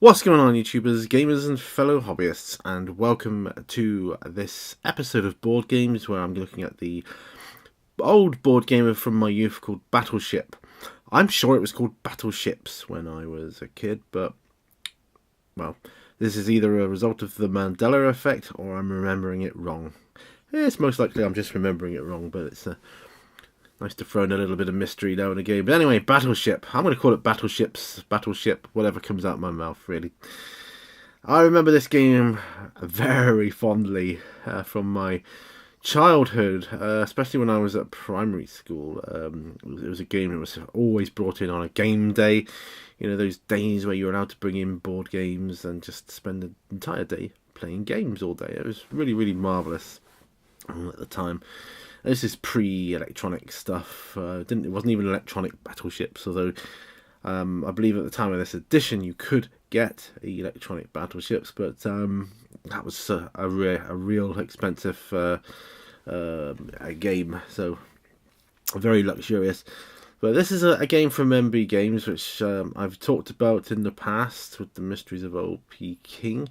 What's going on, YouTubers, gamers and fellow hobbyists, and welcome to this episode of Board Games where I'm looking at the old board game from my youth called Battleship. I'm sure it was called Battleships when I was a kid, but, well, this is either a result of the Mandela effect or I'm remembering it wrong. It's most likely I'm just remembering it wrong, but it's nice to throw in a little bit of mystery now and again. But anyway, Battleship. I'm going to call it Battleships, Battleship, whatever comes out of my mouth, really. I remember this game very fondly from my childhood, especially when I was at primary school. It was a game that was always brought in on a game day. You know, those days where you're allowed to bring in board games and just spend the entire day playing games all day. It was really, really marvellous at the time. This is pre-electronic stuff. It wasn't even electronic battleships, although I believe at the time of this edition you could get electronic battleships, but that was a real expensive game, so very luxurious. But this is a game from MB Games, which I've talked about in the past with the Mysteries of O.P. King.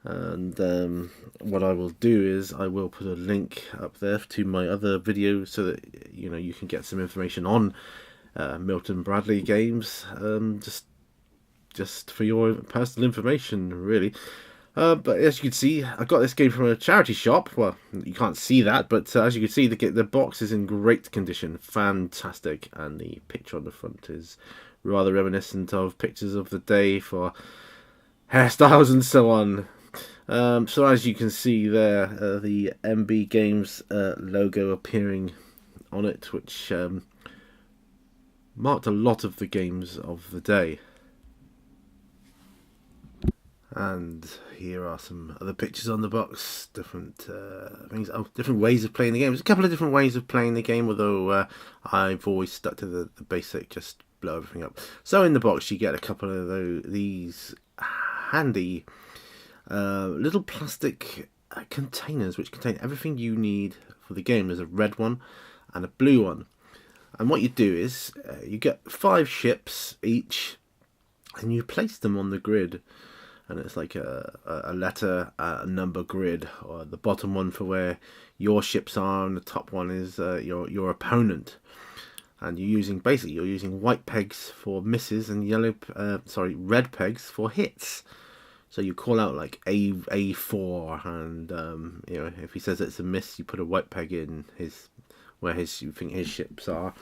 And what I will do is I will put a link up there to my other video so that you can get some information on Milton Bradley games, just for your personal information, really. But as you can see, I got this game from a charity shop. Well, you can't see that, but as you can see, the box is in great condition, fantastic, and the picture on the front is rather reminiscent of pictures of the day for hairstyles and so on. So as you can see there, the MB Games logo appearing on it, which marked a lot of the games of the day. And here are some other pictures on the box, different things, different ways of playing the game. There's a couple of different ways of playing the game, although I've always stuck to the basic, just blow everything up. So in the box you get a couple of these handy little plastic containers which contain everything you need for the game. There's a red one and a blue one, and what you do is you get 5 ships each and you place them on the grid, and it's like a letter a number grid, or the bottom one for where your ships are and the top one is your opponent. And you're using white pegs for misses and red pegs for hits. So you call out like A4, and if he says it's a miss, you put a white peg in where you think his ships are.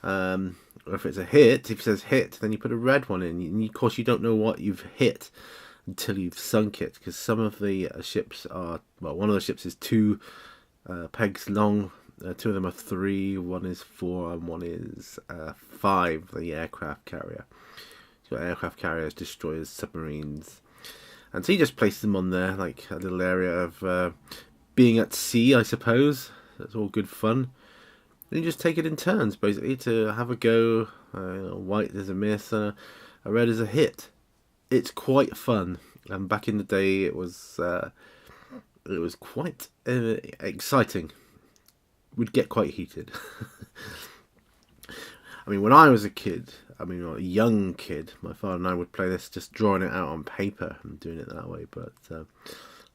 Or if it's a hit, if he says hit, then you put a red one in. And of course, you don't know what you've hit until you've sunk it, because some of the ships are, well, one of the ships is 2 pegs long. 2 of them are 3. One is 4, and one is 5. The aircraft carrier. So aircraft carriers, destroyers, submarines. And so you just place them on there, like a little area of being at sea, I suppose. That's all good fun. Then you just take it in turns, basically, to have a go. White is a miss, and a red is a hit. It's quite fun. And back in the day, it was quite exciting. Would get quite heated. I mean, when I was a kid, a young kid, my father and I would play this just drawing it out on paper and doing it that way. But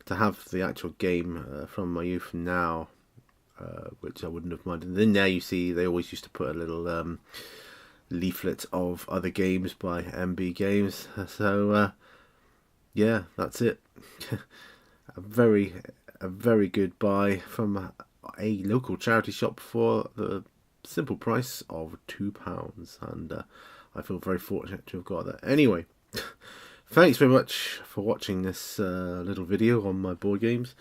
to have the actual game from my youth now, which I wouldn't have minded. And then there you see they always used to put a little leaflet of other games by MB Games. So yeah, that's it. a very good buy from a local charity shop for the simple price of £2, and I feel very fortunate to have got that. Anyway, thanks very much for watching this little video on my board games.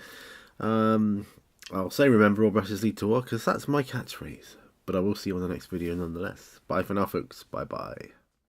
I'll say remember, all brushes lead to war, because that's my catchphrase, but I will see you on the next video nonetheless. Bye for now, folks. Bye bye.